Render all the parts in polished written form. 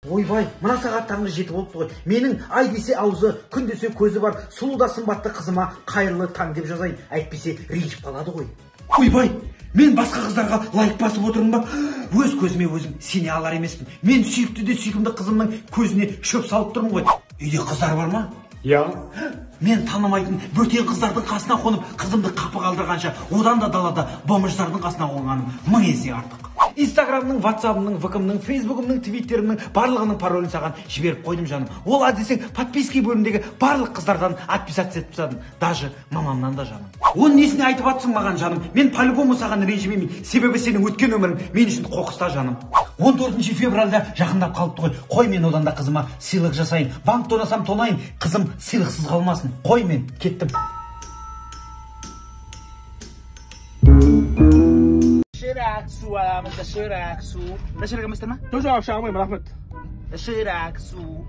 Ойбай, мына сағат таңғы 7 болыпты ғой. Менің ай десе аузы, күн десе көзі бар сұлу да сымбатты қызыма қайырлы таң деп жазайын. Әйтпесе ренжіп қалады ғой. Ойбай, мен басқа қыздарға лайк басып отырмын ба? Өз көзіме өзім сене алар емеспін. Мен сүйікті де сүйкімді қызымның көзіне шөп салып тұрмын ғой. Үйде қыздар бар ма? Я. Мен танымайтын бөтен қыздардың қасына қонып, қызымды қапы қалдырғанша, одан да далада бомждардың қасына қонғаным 1000 есе артық. Инстаграмның, ватсабымның, вкмның, фейсбугымның, твиттерімнің барлығының паролін саған жіберіп қойдым жаным. Ол десең подписки бөлімдегі барлық қыздардан отписаться етіп тастадым. Даже мамамнан да жаным. Оны несіне айтып атсың маған жаным? Мен по-любому саған ренжімеймін. Себебі сенің өткен өмірің мен үшін қоқыста жаным. 14 февральда жақындап қалыпты ғой. Қой мен одан да қызыма сыйлық жасайын. Банк тонасам тонайын. Қызым сыйлықсыз қалмасын. Қой мен кеттім. Доширак су аламыз, доширак су. Доширак еместер ма? Жоқ, ақша алмаймын, рахмет. Доширак су.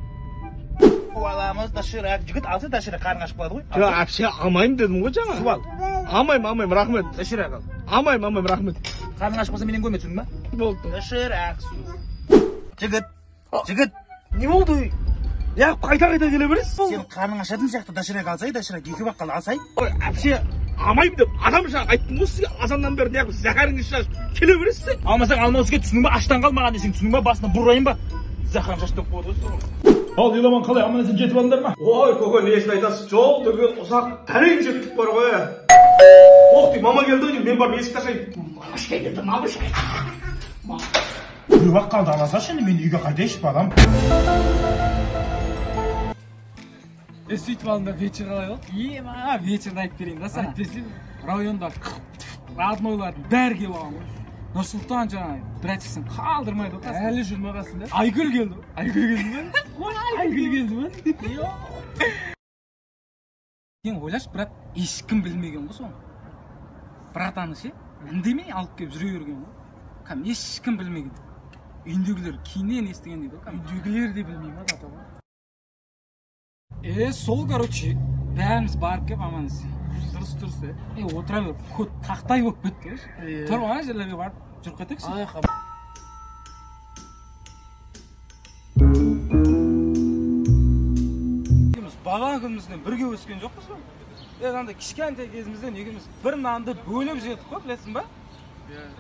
Аламыз, доширак. Жігіт алса доширак қарның ашып қалады ғой. Жоқ, ақша алмаймын дедім ғой жаңа. Су ал. Алмаймын, рахмет. Доширак ал. Алмаймын, рахмет. Қарның ашып қалса менен көрме, түсіндің ба? Болды. Доширак су. Жігіт. Не болды? Я қайта келе бересіз? Сен қарның ашатын сияқты доширак алсай, доширак екі баққалы алсай. Ой, әпше, алмаймын деп адам жаңа айттым ғой сізге, азаннан бері неғып зәкәріңді шашып келе бересіз? Алмасаң алмауызға түсінің ба? Аштан қалмаған десең түсінің ба? Басына бұрайын ба? Зәкәрің шашып деп қойды ғой. Ал, еламан қалай, аман есен жетіп алдыңдар ма? Ой, көке, несін айтасыз? Жол түгел ұзақ тәрең жеттік бар ғой. Оқ, мама келді ғой, мен барып есікті ашайын. Мамашқа келді, мамашқа. Бір қалды аласашы, мен үйге қайтайыншы балам. Сөйтіп алдында вечер қалай ол? Вечерді айтып берейін да саған. Районда роднойлардың бәрі келіп алған ғой. Нұрсұлтан жаңағы братчиксін қалдырмайды ғой. Әлі жүрмағасын да. Айгүл келді. Айгүл келді ма? Сен ойлашы, брат, ешкім білмеген ғой соны. Братаны ше, үндемей алып келіп жүре берген ғой. Кәм ешкім білмеген. Үйіндегілер кейіннен естіген дейді ғой. Үйіндегілер де білмей ма да ғой. Сол, короче, бәріміз барып кеп аман есен. Дұрыс, отыра бер, код тақтай болып кетті ғой. Тұр ма, жерлерге барып жүріп кетексің. Бала күнімізден бірге өскен жоқпыз ба? Анда кішкентай кезімізден екеуміз бір нанды бөліп жедік қой, білесің ба?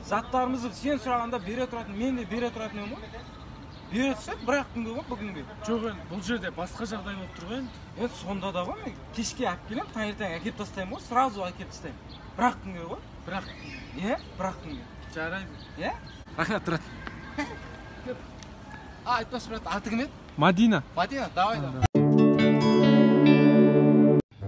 Заттарымызды сен сұрағанда бере тұратын, мен де бере тұратын ем ғой. Бере тұрсақ, бір-ақ күнге ғой бүгінге. Жоқ, бұл жерде басқа жағдай болып тұр ғой. Сонда да ғой, мен кешке әп келем, таңертең әкеп тастаймын ғой, сразу әкеп тастаймын. Бір-ақ күнге ғой? Бір-ақ күнге. Жарайды. Рахмет, брат. Айтпас, брат, аты кім еді? Мадина. Давай.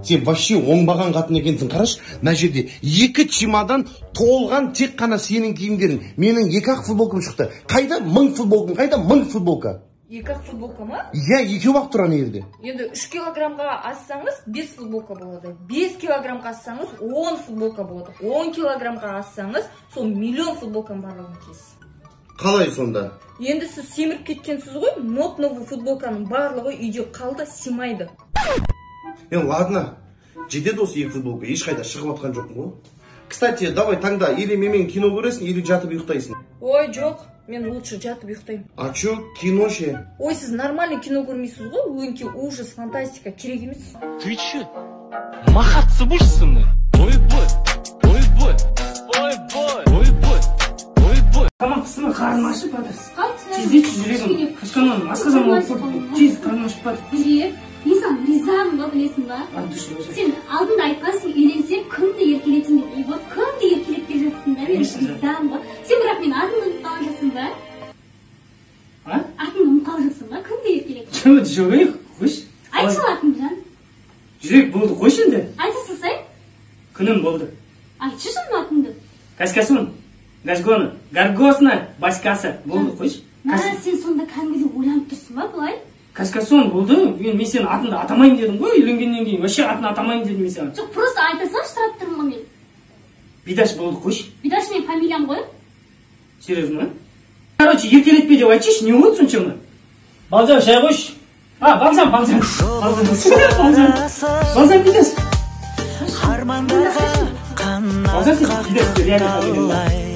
Сен вообще оңбаған қатын екенсің, қараш, мына жерде 2 чемодан толған тек қана сенің киімдерің. Менің 2-ақ футболкам шықты. Қайда 1000 футболкам, қайда 1000 футболка? 2-ақ футболка ма? Иә, 2-ақ тұр ана жерде. Енді 3 килограммға ассаңыз 5 футболка болады. 5 килограммға ассаңыз 10 футболка болады. 10 килограммға ассаңыз сол миллион футболкам барлығын киесіз. Қалай сонда? Енді сіз семіріп кеткенсіз ғой, новый футболканың барлығы үйде қалды, симайды. Ладно, жетеді осы 2 футболка, ешқайда шығып атқан жоқпын ғой. Кстати, давай таңда, или менімен кино көресің, или жатып ұйықтайсың. Ой, жоқ, мен лучше жатып ұйықтаймын. А чё, кино ше? Ой, сіз нормальный кино көрмейсіз ғой, өңке ужас, фантастика, керек емес. Ты че? Махаться будешь со мной? Ой-бой. Tamam kısmı karnım açıp badır. Çizdik yüreğim. Kışkanın asıl oldu. Çiz karnım açıp badır. Bileyim. İnsan rızam mı bilesin ba? Sen aldın айтқансың үйленсем күнде еркелетсің деп ей вот күнде еркелеп келе жатсың да мен ризамын ба? Сен бірақ мен атымды ұмытып қалған жоқсың ба? Атымды ұмытып қалған жоқсың ба? Күнде еркелеп. Жүрек қойшы. Айтшы атымды жан. Жүрек болды қойшы енді. Айта салсай. Күнім болды. Айтшы жан атымды. Каскасын, газгоны, гаргосына, баскасы болды қойшы. Сен сонда кәдімгідей ойланып тұрсың ба бұлай? Каскасон болды, мен сені атыңды атамайын дедім ғой, үйленгеннен кейін вообще атын атамайын дедім мен саған. Жоқ, просто айта салшы, сұрап тұрмын ғой мен. Бидаш болды қойшы. Бидаш менің фамилиям ғой. Серьезно? Короче, еркелетпе деп айтшы, не болды сонша ма? Балжан, шай қойшы. Балжан. Балжан бидаш. Балжан сен бидаш, реально